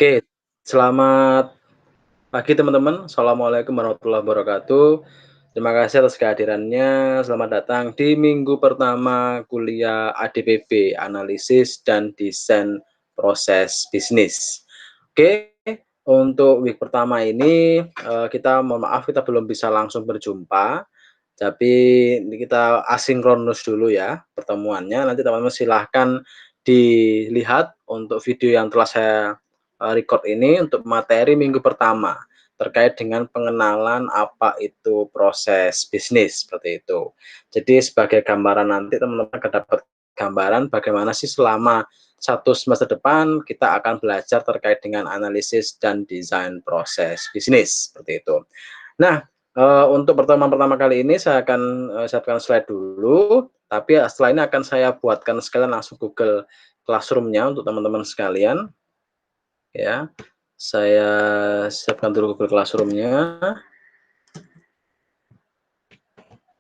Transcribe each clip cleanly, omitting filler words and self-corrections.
Oke, selamat pagi teman-teman. Assalamualaikum warahmatullahi wabarakatuh. Terima kasih atas kehadirannya. Selamat datang di minggu pertama kuliah ADPB, Analisis dan Desain Proses Bisnis. Oke, untuk week pertama ini kita mohon maaf kita belum bisa langsung berjumpa, tapi ini kita asinkronus dulu ya pertemuannya. Nanti teman-teman silahkan dilihat untuk video yang telah saya record ini untuk materi minggu pertama terkait dengan pengenalan apa itu proses bisnis seperti itu. Jadi sebagai gambaran nanti teman-teman akan dapat gambaran bagaimana sih selama satu semester depan kita akan belajar terkait dengan analisis dan desain proses bisnis seperti itu. Nah, untuk pertemuan pertama kali ini saya akan siapkan slide dulu, tapi setelah ini akan saya buatkan sekalian langsung Google Classroom-nya untuk teman-teman sekalian. Ya, saya siapkan dulu Google Classroom-nya.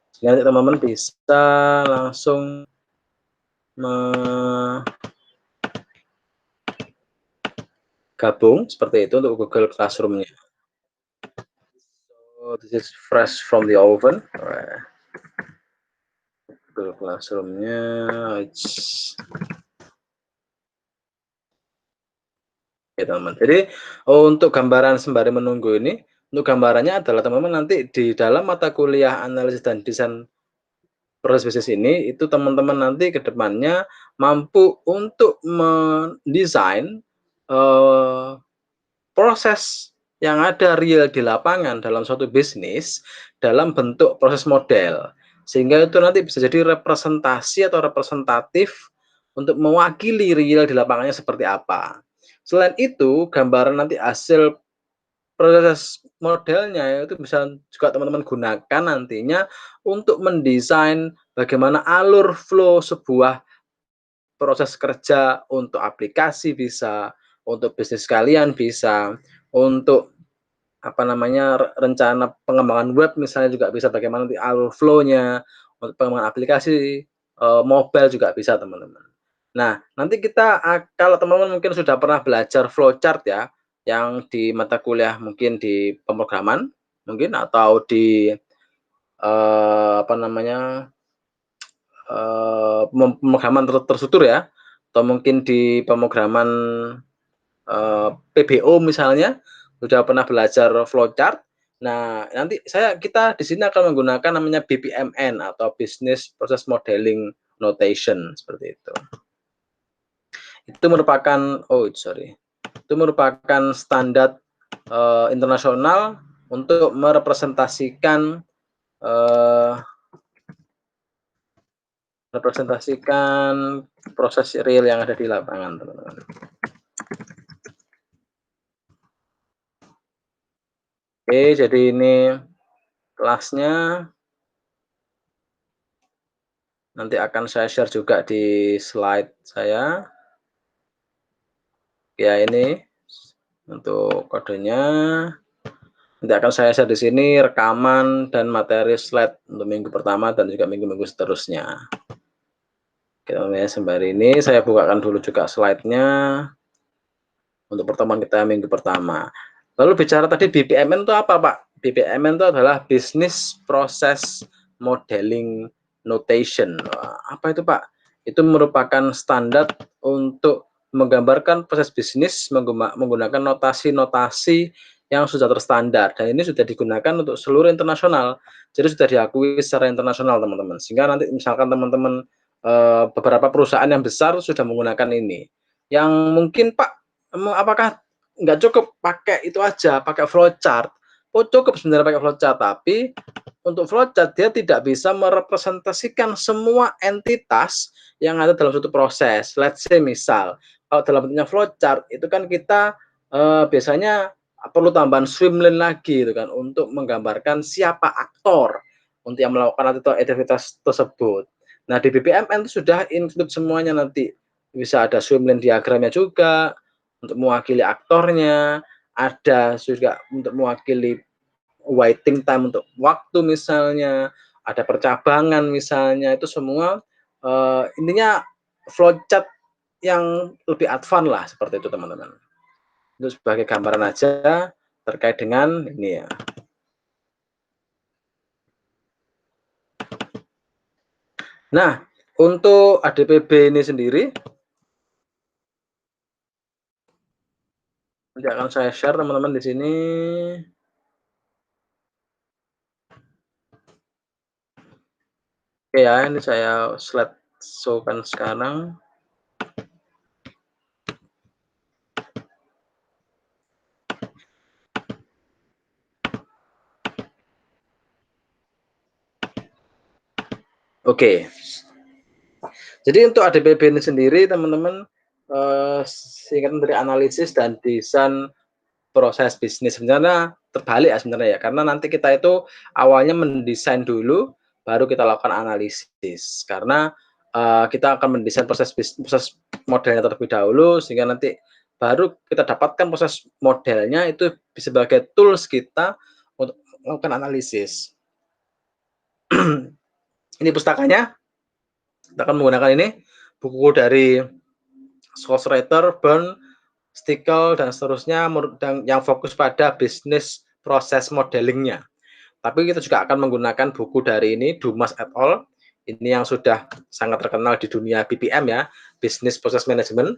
Sehingga nanti teman-teman bisa langsung gabung seperti itu untuk Google Classroom-nya. So, this is fresh from the oven. Google Classroom-nya. Ya teman-teman. Jadi untuk gambaran sembari menunggu ini, untuk gambarannya adalah teman-teman nanti di dalam mata kuliah analisis dan desain proses bisnis ini, itu teman-teman nanti ke depannya mampu untuk mendesain proses yang ada real di lapangan dalam suatu bisnis dalam bentuk proses model. Sehingga itu nanti bisa jadi representasi atau representatif untuk mewakili real di lapangannya seperti apa. Selain itu, gambaran nanti hasil proses modelnya itu bisa juga teman-teman gunakan nantinya untuk mendesain bagaimana alur flow sebuah proses kerja untuk aplikasi bisa, untuk bisnis kalian bisa, untuk apa namanya, rencana pengembangan web misalnya juga bisa bagaimana nanti alur flow-nya, untuk pengembangan aplikasi, mobile juga bisa teman-teman. Nah, nanti kita kalau teman-teman mungkin sudah pernah belajar flowchart ya, yang di mata kuliah mungkin di pemrograman, mungkin atau di, apa namanya, pemrograman terstruktur ya, atau mungkin di pemrograman, PBO misalnya, sudah pernah belajar flowchart. Nah, nanti kita di sini akan menggunakan namanya BPMN atau Business Process Modeling Notation, seperti itu. Itu merupakan itu merupakan standar, internasional untuk merepresentasikan, eee, proses real yang ada di lapangan, teman-teman. Oke, jadi ini kelasnya. Nanti akan saya share juga di slide saya. Ya, ini untuk kodenya. Nanti akan saya share di sini rekaman dan materi slide untuk minggu pertama dan juga minggu-minggu seterusnya. Oke, ya, sembari ini saya bukakan dulu juga slide-nya untuk pertemuan kita minggu pertama. Lalu bicara tadi BPMN itu apa, Pak? BPMN itu adalah Business Process Modeling Notation. Apa itu, Pak? Itu merupakan standar untuk menggambarkan proses bisnis menggunakan notasi-notasi yang sudah terstandar dan ini sudah digunakan untuk seluruh internasional. Jadi sudah diakui secara internasional, teman-teman. Sehingga nanti misalkan teman-teman beberapa perusahaan yang besar sudah menggunakan ini. Yang mungkin, Pak, apakah nggak cukup pakai itu aja, pakai flowchart? Oh, cukup sebenarnya pakai flowchart, tapi untuk flowchart dia tidak bisa merepresentasikan semua entitas yang ada dalam suatu proses. Let's say misal, kalau dalam bentuknya flowchart itu kan kita biasanya perlu tambahan swim lane lagi itu kan untuk menggambarkan siapa aktor untuk yang melakukan aktivitas tersebut. Nah, di BPMN itu sudah include semuanya nanti. Bisa ada swim lane diagramnya juga untuk mewakili aktornya, ada juga untuk mewakili waiting time untuk waktu misalnya, ada percabangan misalnya, itu semua, intinya flowchart yang lebih advance lah, seperti itu teman-teman. Itu sebagai gambaran aja terkait dengan ini ya. Nah, untuk ADPB ini sendiri, nanti akan saya share teman-teman di sini. Oke ya, ini saya slide show-kan sekarang. Oke. Jadi untuk ADPB ini sendiri teman-teman, singkatan dari analisis dan desain proses bisnis. Sebenarnya terbalik ya sebenarnya ya, karena nanti kita itu awalnya mendesain dulu, baru kita lakukan analisis. Karena, kita akan mendesain proses modelnya terlebih dahulu, sehingga nanti baru kita dapatkan proses modelnya itu sebagai tools kita untuk melakukan analisis. Ini pustakanya, kita akan menggunakan ini, buku dari Scholeswriter, Burn, Stickle, dan seterusnya, dan yang fokus pada bisnis proses modelingnya. Tapi kita juga akan menggunakan buku dari ini, Dumas et al. Ini yang sudah sangat terkenal di dunia BPM ya, Business Process Management.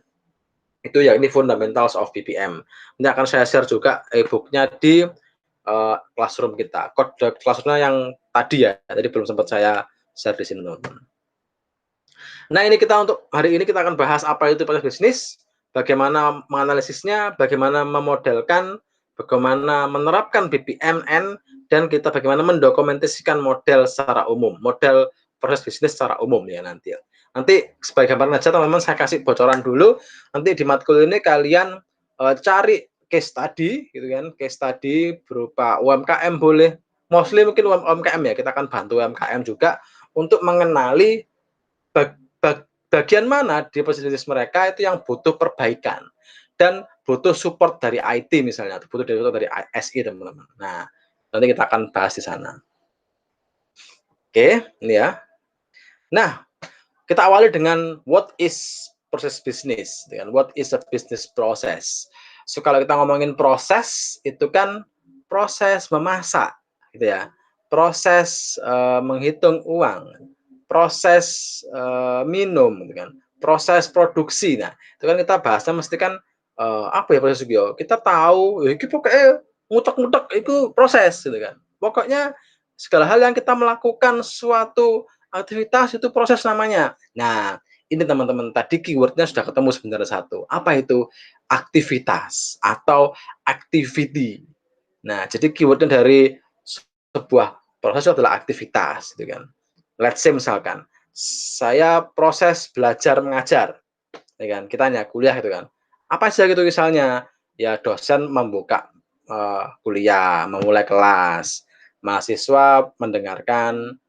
Itu ya ini Fundamentals of BPM. Ini akan saya share juga e-booknya di classroom kita. Kode classroomnya yang tadi ya, tadi belum sempat saya share di sini teman-teman. Nah, ini kita untuk hari ini kita akan bahas apa itu proses bisnis, bagaimana menganalisisnya, bagaimana memodelkan, bagaimana menerapkan BPMN, dan kita bagaimana mendokumentasikan model secara umum, model proses bisnis secara umum ya nanti. Nanti sebagai gambaran aja teman-teman saya kasih bocoran dulu, nanti di matkul ini kalian cari case study gitu kan, case study berupa UMKM boleh, mostly mungkin UMKM ya, kita akan bantu UMKM juga untuk mengenali bagian mana di bisnis mereka itu yang butuh perbaikan dan butuh support dari IT misalnya, butuh support dari SI teman-teman. Nah, nanti kita akan bahas di sana. Oke, ini ya. Nah, kita awali dengan what is proses bisnis, dengan what is a business process. So kalau kita ngomongin proses itu kan proses memasak, gitu ya. Proses menghitung uang, proses minum, gitu kan. Proses produksi. Nah, itu kan kita bahasnya mesti kan apa ya proses itu? Kita tahu, ya itu pokoknya ngutek-ngutek itu proses, gitu kan. Pokoknya segala hal yang kita melakukan suatu aktivitas itu proses namanya. Nah, ini teman-teman tadi keywordnya sudah ketemu sebenarnya satu. Apa itu? Aktivitas atau activity. Nah, jadi keywordnya dari sebuah proses adalah aktivitas, gitu kan. Let's say misalkan, saya proses belajar mengajar, ya kan. Kita hanya kuliah gitu kan. Apa aja gitu misalnya? Ya dosen membuka kuliah, memulai kelas, mahasiswa mendengarkan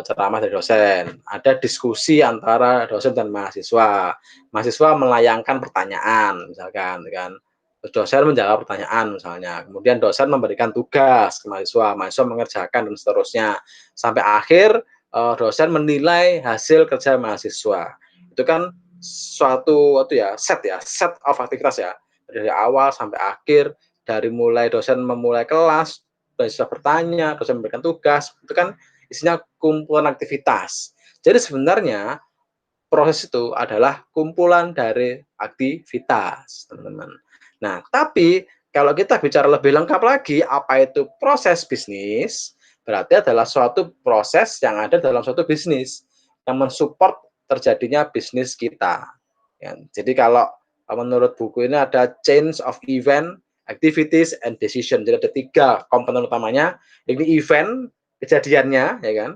ceramah dari dosen, ada diskusi antara dosen dan mahasiswa, mahasiswa melayangkan pertanyaan misalkan, kan. Terus dosen menjawab pertanyaan misalnya, kemudian dosen memberikan tugas ke mahasiswa, mahasiswa mengerjakan dan seterusnya, sampai akhir dosen menilai hasil kerja mahasiswa. Itu kan suatu itu ya, set of aktivitas ya, dari awal sampai akhir, dari mulai dosen memulai kelas, mahasiswa bertanya, dosen memberikan tugas, itu kan isinya kumpulan aktivitas. Jadi sebenarnya proses itu adalah kumpulan dari aktivitas, teman-teman. Nah, tapi kalau kita bicara lebih lengkap lagi, apa itu proses bisnis? Berarti adalah suatu proses yang ada dalam suatu bisnis yang mensupport terjadinya bisnis kita. Ya, jadi kalau menurut buku ini ada change of event, activities, and decision. Jadi ada 3 komponen utamanya. Ini event, kejadiannya, ya kan?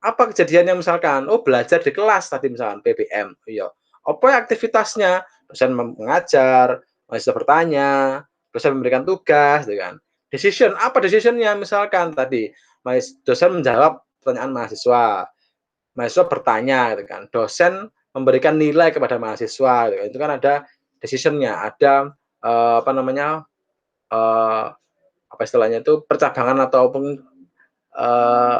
Apa kejadiannya misalkan? Oh, belajar di kelas tadi misalkan PBM. Iya. Apa aktivitasnya? Dosen mengajar, mahasiswa bertanya, dosen memberikan tugas, gitu kan. Decision, apa decisionnya? Misalkan tadi dosen menjawab pertanyaan mahasiswa, mahasiswa bertanya, gitu kan. Dosen memberikan nilai kepada mahasiswa, gitu kan. Itu kan ada decisionnya, ada apa namanya? Eh, apa istilahnya itu percabangan ataupun eh,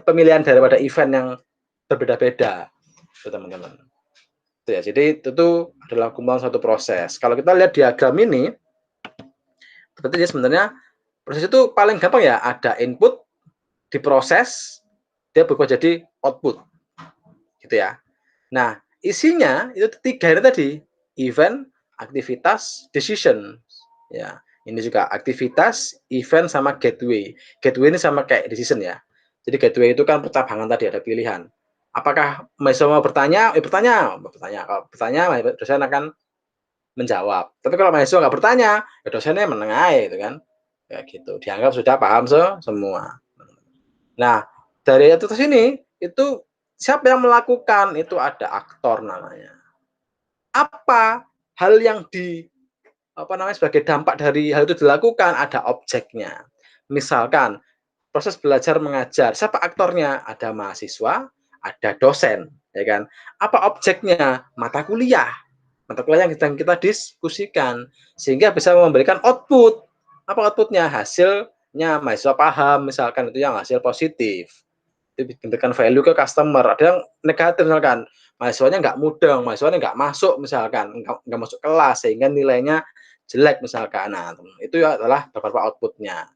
pemilihan daripada event yang berbeda-beda, itu teman-teman. Ya, jadi itu adalah kumpulan satu proses. Kalau kita lihat diagram ini, berarti dia sebenarnya proses itu paling gampang ya, ada input, diproses, dia berubah jadi output, gitu ya. Nah, isinya itu 3 ini tadi, event, aktivitas, decision. Ya, ini juga aktivitas, event, sama gateway. Gateway ini sama kayak decision ya. Jadi gateway itu kan percabangan tadi, ada pilihan. Apakah mahasiswa mau bertanya? Bertanya. Kalau bertanya, dosen akan menjawab. Tapi kalau mahasiswa nggak bertanya, ya dosennya menengahi gitu kan. Kayak gitu. Dianggap sudah paham semua. Nah, dari atas ini, itu siapa yang melakukan? Itu ada aktor namanya. Apa hal yang sebagai dampak dari hal itu dilakukan? Ada objeknya. Misalkan proses belajar mengajar, siapa aktornya? Ada mahasiswa, ada dosen, ya kan? Apa objeknya? Mata kuliah yang sedang kita diskusikan, sehingga bisa memberikan output. Apa outputnya? Hasilnya mahasiswa paham, misalkan itu yang hasil positif. Diberikan value ke customer. Ada yang negatif misalkan, mahasiswanya nggak mudeng, mahasiswanya nggak masuk misalkan, nggak masuk kelas sehingga nilainya jelek misalkan. Nah, itu adalah beberapa outputnya.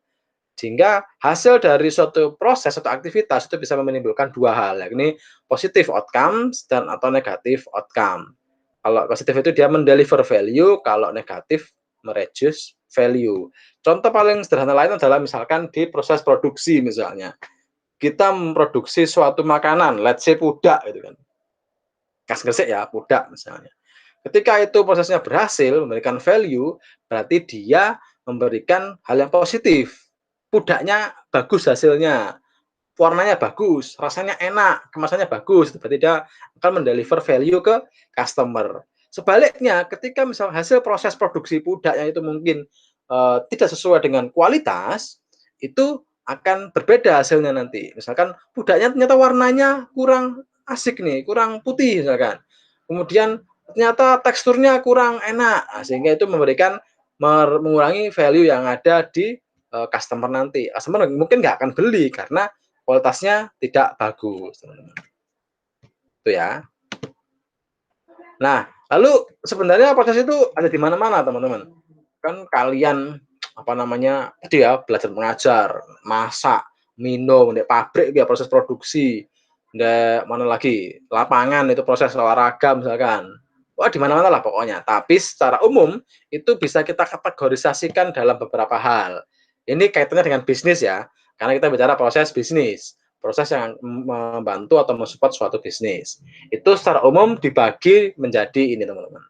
Sehingga hasil dari suatu proses atau aktivitas itu bisa menimbulkan dua hal, yakni positive outcomes dan atau negatif outcome. Kalau positif itu dia mendeliver value, kalau negatif mereduce value. Contoh paling sederhana lain adalah misalkan di proses produksi misalnya. Kita memproduksi suatu makanan, let's say pudak gitu kan. Kas gresik ya, pudak misalnya. Ketika itu prosesnya berhasil memberikan value, berarti dia memberikan hal yang positif. Pudaknya bagus hasilnya, warnanya bagus, rasanya enak, kemasannya bagus, berarti dia akan mendeliver value ke customer. Sebaliknya, ketika misal hasil proses produksi pudaknya itu mungkin tidak sesuai dengan kualitas, itu akan berbeda hasilnya nanti. Misalkan pudaknya ternyata warnanya kurang asik nih, kurang putih misalkan. Kemudian ternyata teksturnya kurang enak, sehingga itu mengurangi value yang ada di customer nanti. Customer mungkin nggak akan beli karena kualitasnya tidak bagus, teman-teman. Itu ya. Nah, lalu sebenarnya proses itu ada di mana-mana, teman-teman. Kan kalian tadi ya belajar mengajar, masak, minum, di pabrik ya proses produksi, di mana lagi lapangan itu proses olahraga misalkan. Wah di mana-mana lah pokoknya. Tapi secara umum itu bisa kita kategorisasikan dalam beberapa hal. Ini kaitannya dengan bisnis ya, karena kita bicara proses bisnis, proses yang membantu atau mensupport suatu bisnis. Itu secara umum dibagi menjadi ini teman-teman.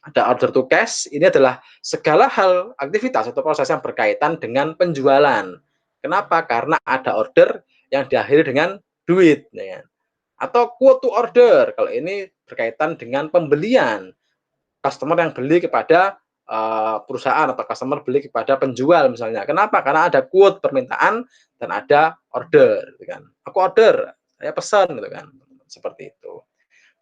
Ada order to cash, ini adalah segala hal aktivitas atau proses yang berkaitan dengan penjualan. Kenapa? Karena ada order yang diakhiri dengan duit. Ya. Atau quote to order, kalau ini berkaitan dengan pembelian. Customer yang beli kepada perusahaan atau customer beli kepada penjual misalnya. Kenapa? Karena ada quote permintaan dan ada order. Gitu kan. Aku order, saya pesan gitu kan. Seperti itu.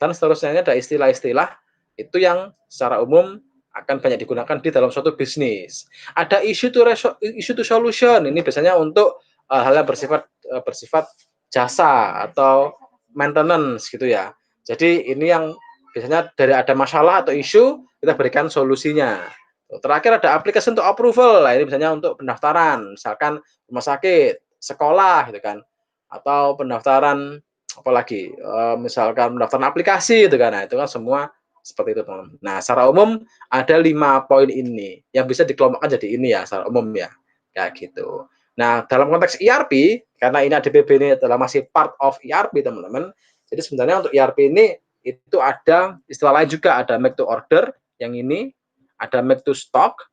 Dan seterusnya ada istilah-istilah itu yang secara umum akan banyak digunakan di dalam suatu bisnis. Ada issue to solution. Ini biasanya untuk hal yang bersifat jasa atau maintenance gitu ya. Jadi ini yang biasanya dari ada masalah atau isu kita berikan solusinya. Terakhir ada application to approval. Nah, ini biasanya untuk pendaftaran, misalkan rumah sakit, sekolah gitu kan. Atau pendaftaran apalagi misalkan pendaftaran aplikasi gitu kan. Nah, itu kan semua seperti itu, teman. Nah, secara umum ada 5 poin ini yang bisa dikelompokkan jadi ini ya secara umum ya. Kayak gitu. Nah, dalam konteks ERP karena ini ADPB ini adalah masih part of ERP, teman-teman. Jadi sebenarnya untuk ERP ini itu ada istilah lain juga, ada make to order yang ini, ada make to stock,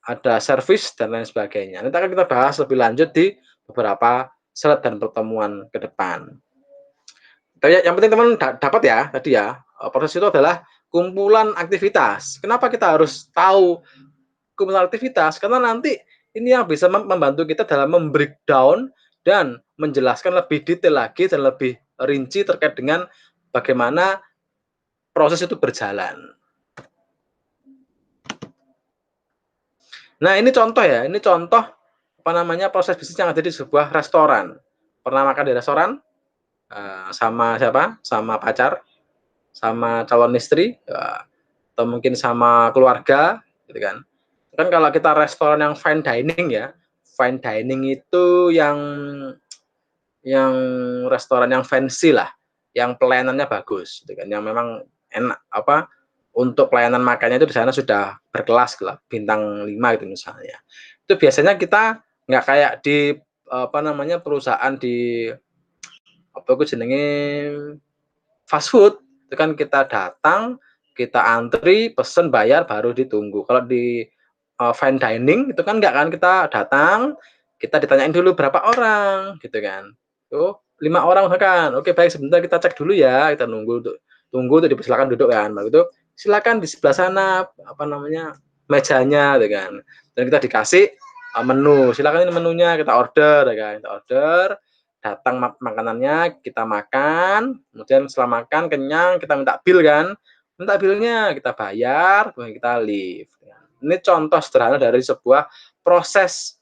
ada service dan lain sebagainya. Nanti akan kita bahas lebih lanjut di beberapa slide dan pertemuan ke depan. Tapi yang penting teman dapat ya tadi ya, proses itu adalah kumpulan aktivitas. Kenapa kita harus tahu kumpulan aktivitas? Karena nanti ini yang bisa membantu kita dalam membreakdown dan menjelaskan lebih detail lagi dan lebih rinci terkait dengan bagaimana proses itu berjalan. Nah, ini contoh ya, ini contoh proses bisnis yang ada di sebuah restoran. Pernah makan di restoran? Sama siapa? Sama pacar? sama calon istri, atau mungkin sama keluarga, gitu kan. Kan kalau kita restoran yang fine dining ya, fine dining itu yang restoran yang fancy lah, yang pelayanannya bagus gitu kan, yang memang enak apa, untuk pelayanan makannya itu di sana sudah berkelas lah, bintang 5 gitu misalnya. Itu biasanya kita nggak kayak di, apa namanya, perusahaan di apa ku jenenge, fast food, itu kan kita datang, kita antri, pesen, bayar, baru ditunggu. Kalau di, fine dining itu kan enggak kan, kita datang, kita ditanyain dulu berapa orang, gitu kan. Oh, 5 orang misalkan, oke baik sebentar kita cek dulu ya, kita tunggu untuk dipersilakan duduk kan, baru itu, "Silakan di sebelah sana, apa namanya, mejanya," gitu kan. Dan kita dikasih, menu, "Silakan ini menunya," kita order ya kan, kita order, datang makanannya, kita makan, kemudian setelah makan kenyang, kita minta bil kan, minta bilnya, kita bayar, kemudian kita leave. Ini contoh sederhana dari sebuah proses,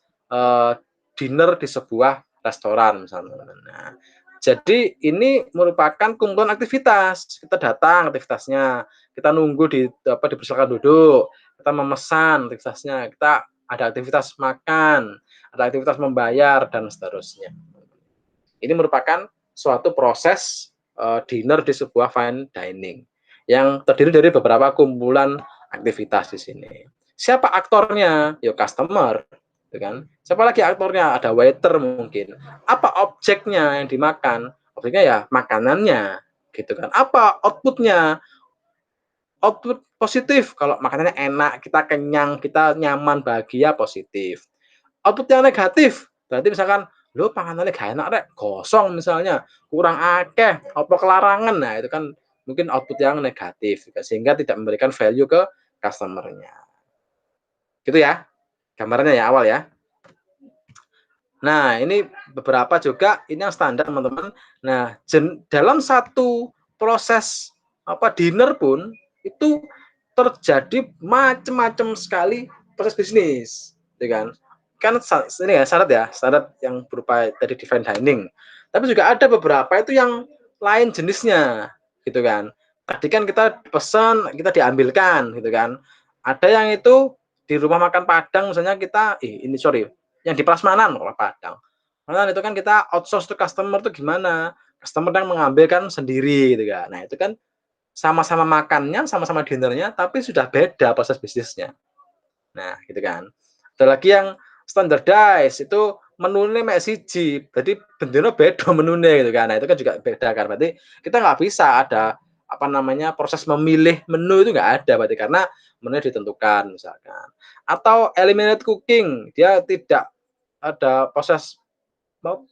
dinner di sebuah restoran misalnya. Nah, jadi ini merupakan kumpulan aktivitas. Kita datang aktivitasnya, kita nunggu dipersilakan duduk, kita memesan aktivitasnya, kita ada aktivitas makan, ada aktivitas membayar dan seterusnya. Ini merupakan suatu proses, dinner di sebuah fine dining, yang terdiri dari beberapa kumpulan aktivitas di sini. Siapa aktornya? Ya customer, gitu kan. Siapa lagi aktornya? Ada waiter mungkin. Apa objeknya yang dimakan? Objeknya ya makanannya, gitu kan. Apa output-nya? Output positif, kalau makanannya enak, kita kenyang, kita nyaman, bahagia, positif. Output yang negatif, berarti misalkan, "Lho panganane gak enak rek, gosong," misalnya, "kurang akeh, apa kelarangan." Nah, itu kan mungkin output yang negatif, sehingga tidak memberikan value ke customer-nya. Gitu ya, gambarannya ya, awal ya. Nah, ini beberapa juga, ini yang standar teman-teman. Nah, dalam satu proses, dinner pun, itu terjadi macam-macam sekali proses bisnis, ya kan. Kan ini ya syarat yang berupa tadi di fine dining. Tapi juga ada beberapa itu yang lain jenisnya, gitu kan. Tadi kan kita pesan, kita diambilkan, gitu kan. Ada yang itu di rumah makan Padang misalnya kita, ini sorry, yang di Prasmanan kalau Padang. Prasmanan itu kan kita outsource to customer tuh gimana, customer yang mengambil kan sendiri gitu kan. Nah itu kan sama-sama makannya, sama-sama dinner-nya, tapi sudah beda proses bisnisnya. Nah gitu kan. Ada lagi yang standardized, itu menune mek siji, jadi bendino beda menune gitu kan. Nah itu kan juga beda kan, berarti kita nggak bisa ada, apa namanya, proses memilih menu itu nggak ada berarti, karena menunya ditentukan misalkan. Atau eliminate cooking, dia tidak ada proses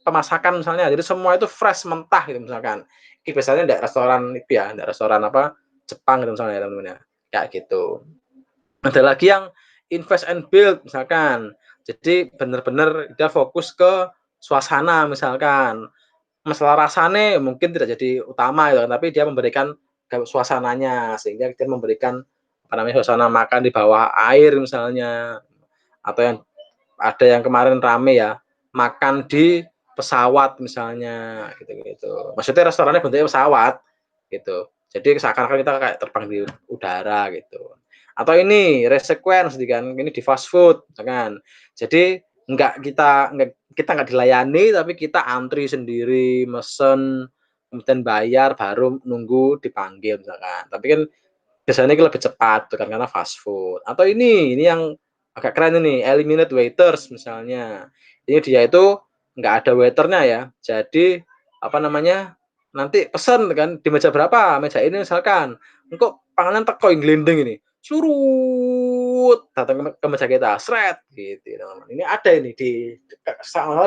pemasakan misalnya, jadi semua itu fresh, mentah gitu misalkan. Ini biasanya ndak restoran itu ya, ndak restoran Jepang gitu misalnya ya teman-teman ya, kayak gitu. Ada lagi yang invest and build misalkan, jadi bener-bener dia fokus ke suasana misalkan, masalah rasane mungkin tidak jadi utama gitu kan, tapi dia memberikan suasananya, sehingga dia memberikan, apa namanya, suasana makan di bawah air misalnya, atau yang ada yang kemarin rame ya, makan di pesawat misalnya, gitu-gitu. Maksudnya restorannya bentuknya pesawat, gitu. Jadi seakan-akan kita kayak terbang di udara gitu. Atau ini resequence kan, ini di fast food, misalkan. Jadi kita nggak dilayani, tapi kita antri sendiri, mesen, kemudian bayar, baru nunggu dipanggil misalkan. Tapi kan biasanya ini lebih cepat tuh kan karena fast food. Atau ini yang agak keren ini, eliminate waiters misalnya. Ini dia itu nggak ada waiternya ya. Jadi apa namanya, nanti pesen kan di meja berapa, meja ini misalkan. Engko panganan teko glendeng ini. Surut datang ke meja kita, sret gitu teman-teman. Ini ada ini di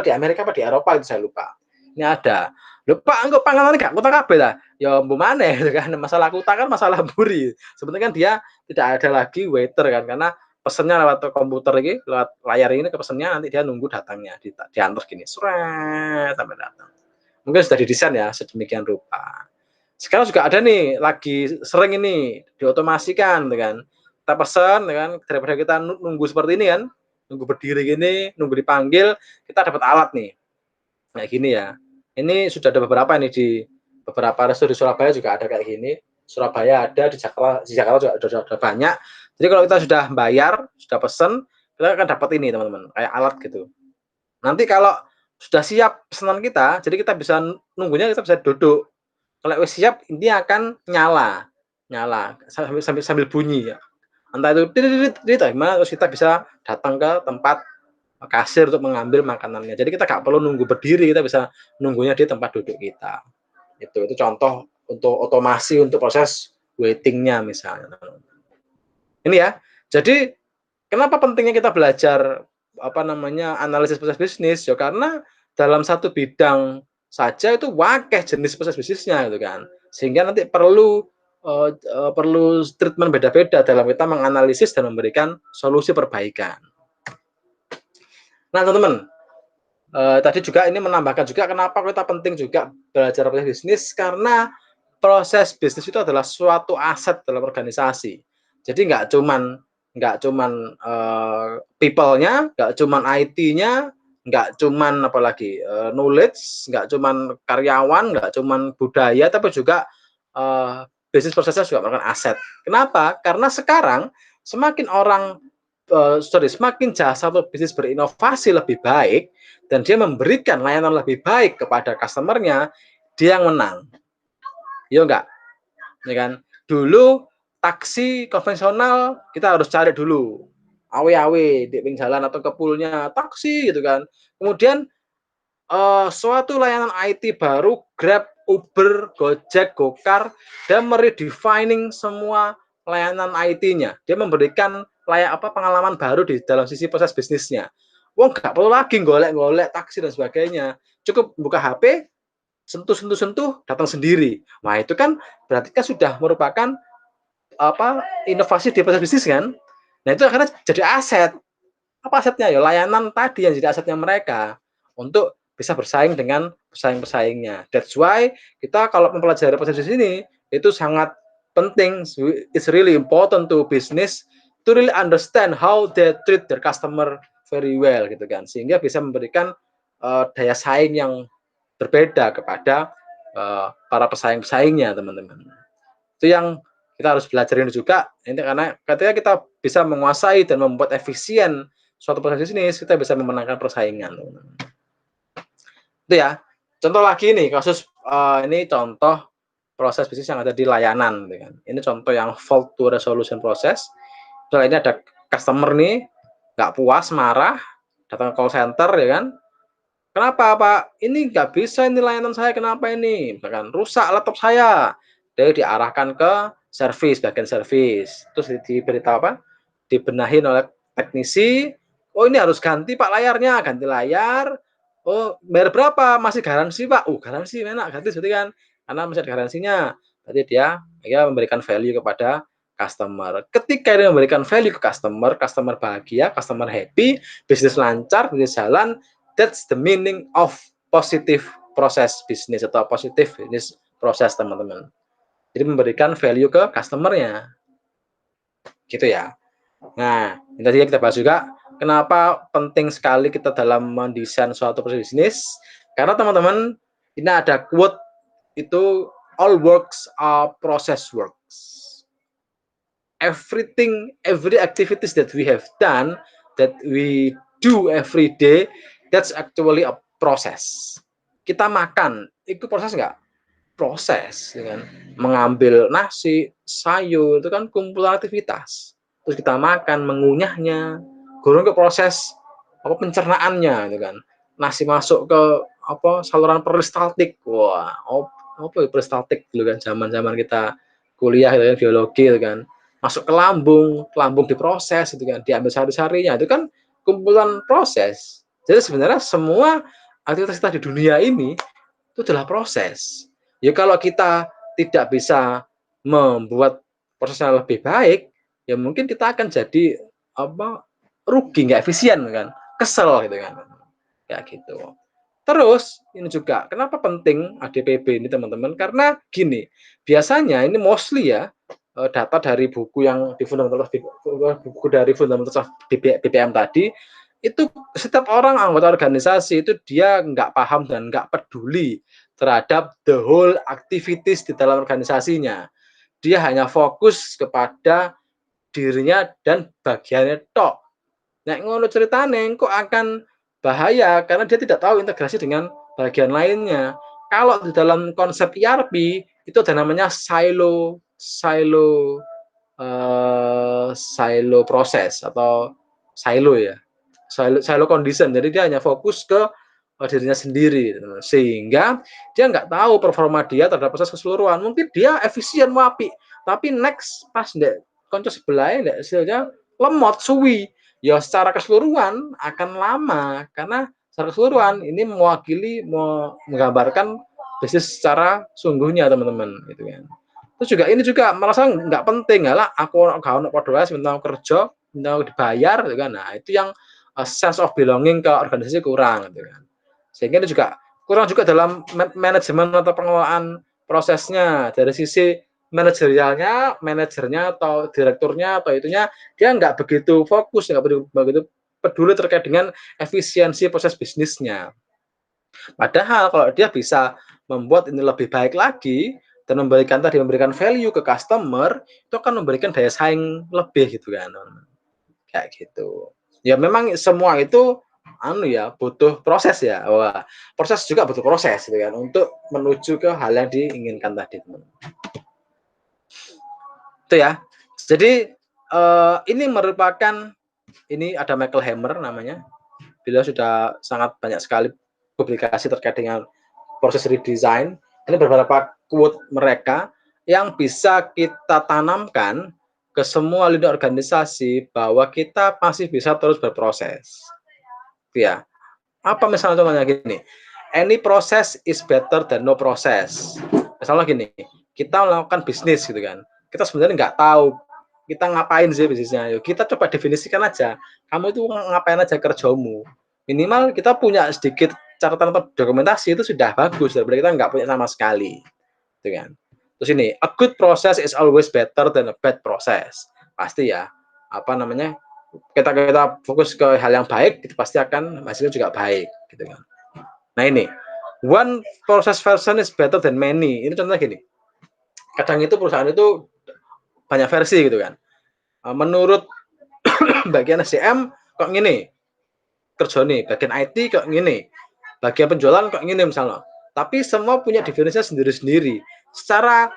Amerika apa di Eropa itu saya lupa. Ini ada. Lho Pak, engko panganane gak kutak kabeh ta? Ya mbo maneh gitu kan, masalah kutak kan masalah buri. Sebenarnya kan dia tidak ada lagi waiter kan, karena pesennya lewat komputer iki, lewat layar ini ke pesennya, nanti dia nunggu datangnya, diantar gini, sret sampai datang. Mungkin sudah didesain ya sedemikian rupa. Sekarang juga ada nih, lagi sering ini diotomasikan gitu kan. Kita pesen ya kan, daripada kita nunggu seperti ini kan, nunggu berdiri gini, nunggu dipanggil, kita dapat alat nih. Kayak gini ya. Ini sudah ada beberapa nih di beberapa resto di Surabaya juga ada kayak gini. Surabaya ada, di Jakarta juga udah banyak. Jadi kalau kita sudah bayar, sudah pesen, kita akan dapat ini teman-teman, kayak alat gitu. Nanti kalau sudah siap pesanan kita, jadi kita bisa nunggunya kita bisa duduk. Kalau wis siap, ini akan nyala, nyala sambil bunyi ya. Entah itu gimana, terus kita bisa datang ke tempat kasir untuk mengambil makanannya. Jadi kita nggak perlu nunggu berdiri, kita bisa nunggunya di tempat duduk kita. Itu contoh untuk otomasi untuk proses waiting-nya misalnya. Ini ya. Jadi kenapa pentingnya kita belajar analisis proses bisnis? Ya karena dalam satu bidang saja itu wakeh jenis proses bisnisnya gitu kan. Sehingga nanti perlu treatment beda-beda dalam kita menganalisis dan memberikan solusi perbaikan. Nah, teman-teman, tadi juga ini menambahkan juga kenapa kita penting juga belajar proses bisnis, karena proses bisnis itu adalah suatu aset dalam organisasi. Jadi nggak cuman people-nya, nggak cuman IT-nya, nggak cuman apalagi knowledge, nggak cuman karyawan, nggak cuman budaya, tapi juga bisnis prosesnya juga merupakan aset. Kenapa? Karena sekarang semakin semakin jasa atau bisnis berinovasi lebih baik dan dia memberikan layanan lebih baik kepada customer-nya, dia yang menang. Iya enggak? Ya kan? Dulu taksi konvensional kita harus cari dulu. Awe-awe di pinggir jalan atau ke poolnya taksi gitu kan. Kemudian suatu layanan IT baru Grab, Uber, Gojek, Gokar dan meredefining semua layanan IT-nya. Dia memberikan pengalaman baru di dalam sisi proses bisnisnya. Wah, nggak perlu lagi golek-golek taksi dan sebagainya. Cukup buka HP, sentuh, datang sendiri. Nah, itu kan berarti kan sudah merupakan inovasi di proses bisnis kan. Nah, itu akhirnya jadi aset. Apa asetnya? Ya layanan tadi yang jadi asetnya mereka untuk bisa bersaing dengan pesaing-pesaingnya. That's why kita kalau mempelajari proses bisnis ini itu sangat penting. It's really important to business to really understand how they treat their customer very well gitu kan. Sehingga bisa memberikan daya saing yang berbeda kepada para pesaing-pesaingnya, teman-teman. Itu yang kita harus belajar ini juga, ini karena ketika kita bisa menguasai dan membuat efisien suatu proses bisnis, kita bisa memenangkan persaingan. Itu ya. Contoh lagi nih, kasus ini contoh proses bisnis yang ada di layanan. Gitu kan. Ini contoh yang fault to resolution proses. Soalnya ini ada customer nih, nggak puas, marah, datang ke call center, ya kan. Kenapa Pak? Ini nggak bisa ini layanan saya, kenapa ini? Bahkan rusak laptop saya. Dia diarahkan ke bagian servis. Terus diberitahu apa? Dibenahin oleh teknisi. Oh ini harus ganti Pak layarnya, ganti layar. Oh bayar berapa? Masih garansi Pak. Garansi enak, ganti berarti kan. Karena masih ada garansinya. Berarti dia memberikan value kepada customer. Ketika dia memberikan value ke customer, customer bahagia, customer happy, bisnis lancar, bisnis jalan, that's the meaning of positive proses bisnis atau positif bisnis proses, teman-teman. Jadi memberikan value ke customer-nya. Gitu ya. Nah, ini tadi kita bahas juga kenapa penting sekali kita dalam mendesain suatu proses bisnis. Karena teman-teman, ini ada quote itu all works are process works. Every activities that we have done, that we do every day, that's actually a process. Kita makan, itu proses nggak? Proses, ya kan? Mengambil nasi, sayur, itu kan kumpulan aktivitas. Terus kita makan, mengunyahnya, gurung ke proses pencernaannya, gitu kan? Nasi masuk ke saluran peristaltik, wah, apa peristaltik dulu kan, zaman-zaman kita kuliah gitu kan, biologi gitu kan, masuk ke lambung diproses gitu kan, diambil sari-sarinya, itu kan kumpulan proses. Jadi sebenarnya semua aktivitas kita di dunia ini itu adalah proses. Ya kalau kita tidak bisa membuat prosesnya lebih baik, ya mungkin kita akan jadi rugi, nggak efisien kan, kesel gitu kan, kayak gitu. Terus ini juga kenapa penting ADPB ini teman-teman, karena gini, biasanya ini mostly ya data dari buku yang di buku dari fundamental BPM tadi, itu setiap orang anggota organisasi itu dia nggak paham dan nggak peduli terhadap the whole activities di dalam organisasinya. dia hanya fokus kepada dirinya dan bagiannya tok. Nek ngono ceritane kok akan bahaya karena dia tidak tahu integrasi dengan bagian lainnya. Kalau di dalam konsep ERP itu ada namanya silo proses atau silo ya. Silo condition. Jadi dia hanya fokus ke dirinya sendiri gitu. Sehingga dia nggak tahu performa dia terhadap proses keseluruhan. Mungkin dia efisien wapi, tapi next pas ndek konco sebelah ndek hasilnya lemot suwi. Ya secara keseluruhan akan lama karena secara keseluruhan ini mewakili menggambarkan bisnis secara sungguhnya teman-teman gitu kan. Terus juga ini juga merasa nggak penting lah aku gak ono padha wae tentang kerja, tentang dibayar gitu kan. Nah, itu yang sense of belonging ke organisasi kurang gitu kan. Sehingga ini juga kurang juga dalam manajemen atau pengelolaan prosesnya dari sisi manajerialnya, manajernya atau direkturnya atau itunya dia nggak begitu fokus, nggak begitu peduli terkait dengan efisiensi proses bisnisnya. Padahal kalau dia bisa membuat ini lebih baik lagi dan memberikan value ke customer, itu akan memberikan daya saing lebih gitu kan. Kayak gitu. Ya memang semua itu ya butuh proses ya. Wah, proses juga butuh proses gitu kan untuk menuju ke hal yang diinginkan tadi, teman. Itu ya. Jadi ini merupakan ini ada Michael Hammer namanya. Beliau sudah sangat banyak sekali publikasi terkait dengan proses redesign. Ini beberapa quote mereka yang bisa kita tanamkan ke semua lini organisasi bahwa kita masih bisa terus berproses. Ya. Apa misalnya contohnya gini, any process is better than no process. Misalnya gini, kita melakukan bisnis gitu kan. Kita sebenarnya nggak tahu kita ngapain sih bisnisnya. Yuk, kita coba definisikan aja. Kamu itu ngapain aja kerjamu. Minimal kita punya sedikit catatan atau dokumentasi itu sudah bagus daripada kita nggak punya sama sekali. Gitu kan. Terus ini, a good process is always better than a bad process. Pasti ya. Apa namanya? Kita fokus ke hal yang baik, itu pasti akan hasilnya juga baik, gitu kan. Nah ini, one process version is better than many. Ini contohnya gini, kadang itu perusahaan itu banyak versi gitu kan. Menurut bagian SDM kok gini, kerja nih, bagian IT kok gini, bagian penjualan kok gini misalnya. Tapi semua punya definisinya sendiri-sendiri. Secara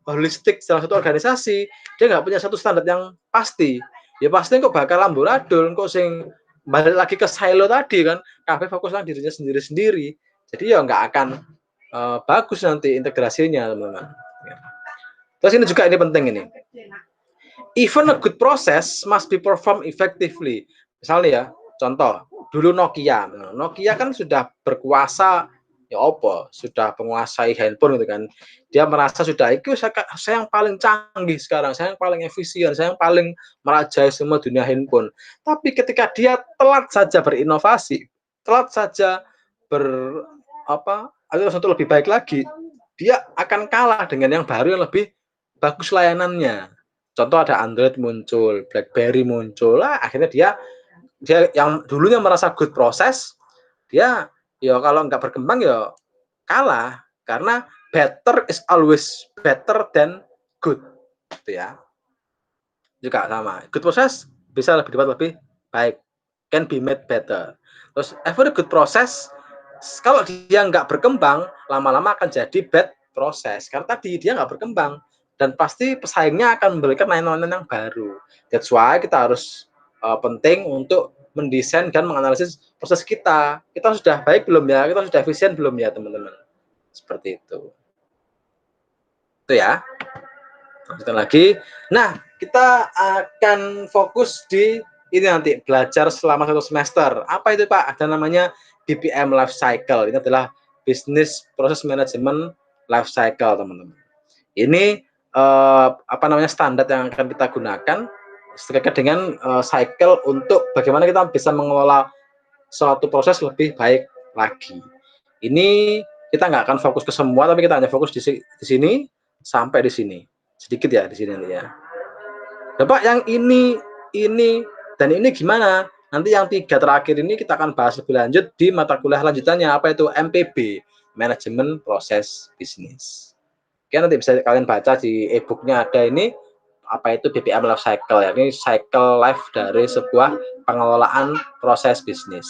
holistik salah satu organisasi, dia nggak punya satu standar yang pasti. Ya pasti kok bakal amburadul, kok sing balik lagi ke silo tadi kan, kabeh fokusnya dirinya sendiri-sendiri. Jadi ya nggak akan bagus nanti integrasinya, teman-teman. Terus ini juga ini penting ini. Even a good process must be performed effectively. Misalnya ya, contoh, dulu Nokia. Nokia kan sudah berkuasa ya apa sudah menguasai handphone gitu kan, dia merasa sudah itu saya yang paling canggih sekarang, saya yang paling efisien, saya yang paling merajai semua dunia handphone. Tapi ketika dia telat saja berinovasi, telat saja untuk lebih baik lagi, dia akan kalah dengan yang baru yang lebih bagus layanannya. Contoh ada Android muncul, BlackBerry muncul lah, akhirnya dia yang dulunya merasa good process, dia ya kalau nggak berkembang ya kalah karena better is always better than good, gitu ya. Juga sama, good process bisa dibuat lebih baik, can be made better. Terus every good process kalau dia nggak berkembang lama-lama akan jadi bad process karena tadi dia nggak berkembang dan pasti pesaingnya akan memberikan layanan yang baru. That's why kita harus penting untuk mendesain dan menganalisis proses kita. Kita sudah baik belum ya? Kita sudah efisien belum ya, teman-teman? Seperti itu. Itu ya. Lanjutkan lagi. Nah, kita akan fokus di ini nanti belajar selama 1 semester. Apa itu, Pak? Ada namanya BPM Life Cycle. Ini adalah Business Process Management Life Cycle, teman-teman. Ini standar yang akan kita gunakan terkait dengan cycle untuk bagaimana kita bisa mengelola suatu proses lebih baik lagi. Ini kita nggak akan fokus ke semua, tapi kita hanya fokus di sini sampai di sini. Sedikit ya di sini ya. Bapak yang ini, dan ini gimana? Nanti yang 3 terakhir ini kita akan bahas lebih lanjut di mata kuliah lanjutannya, apa itu MPB, Manajemen Proses Bisnis. Oke, nanti bisa kalian baca di e-book-nya ada ini, apa itu BPM Life Cycle ya, ini cycle life dari sebuah pengelolaan proses bisnis.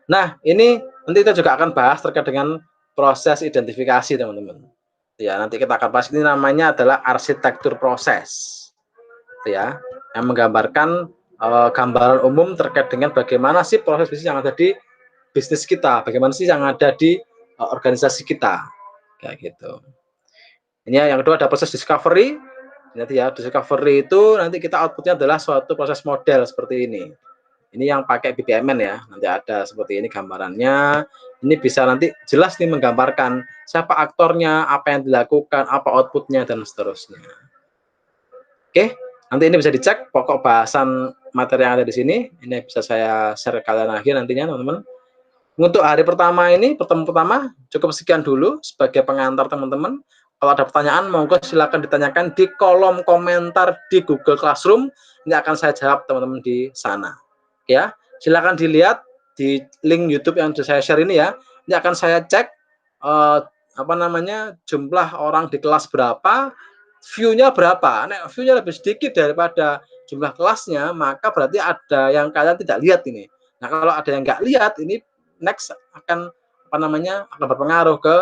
Nah, ini nanti kita juga akan bahas terkait dengan proses identifikasi, teman-teman. Ya, nanti kita akan bahas, ini namanya adalah arsitektur proses. Ya, yang menggambarkan gambaran umum terkait dengan bagaimana sih proses bisnis yang ada di bisnis kita, bagaimana sih yang ada di organisasi kita, kayak gitu. Ini yang kedua ada proses discovery. Nanti ya, discovery itu nanti kita outputnya adalah suatu proses model seperti ini. Ini yang pakai BPMN ya, nanti ada seperti ini gambarannya. Ini bisa nanti jelas nih menggambarkan siapa aktornya, apa yang dilakukan, apa outputnya, dan seterusnya. Oke, nanti ini bisa dicek pokok bahasan materi yang ada di sini. Ini bisa saya share ke kalian lagi nantinya, teman-teman. Untuk hari pertama ini, pertemuan pertama, cukup sekian dulu sebagai pengantar teman-teman. Kalau ada pertanyaan, monggo silakan ditanyakan di kolom komentar di Google Classroom. Ini akan saya jawab teman-teman di sana. Ya, silakan dilihat di link YouTube yang sudah saya share ini ya. Ini akan saya cek jumlah orang di kelas berapa, view-nya berapa. Nah, view-nya lebih sedikit daripada jumlah kelasnya, maka berarti ada yang kalian tidak lihat ini. Nah, kalau ada yang nggak lihat, ini next akan akan berpengaruh ke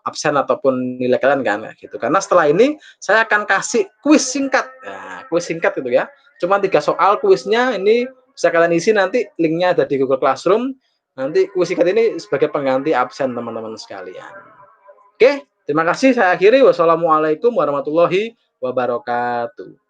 absen ataupun nilai kalian kan gitu. Karena setelah ini saya akan kasih kuis singkat. Nah, kuis singkat gitu ya. Cuma 3 soal kuisnya ini bisa kalian isi, nanti linknya ada di Google Classroom. Nanti kuis singkat ini sebagai pengganti absen teman-teman sekalian. Oke, terima kasih, saya akhiri. Wassalamualaikum warahmatullahi wabarakatuh.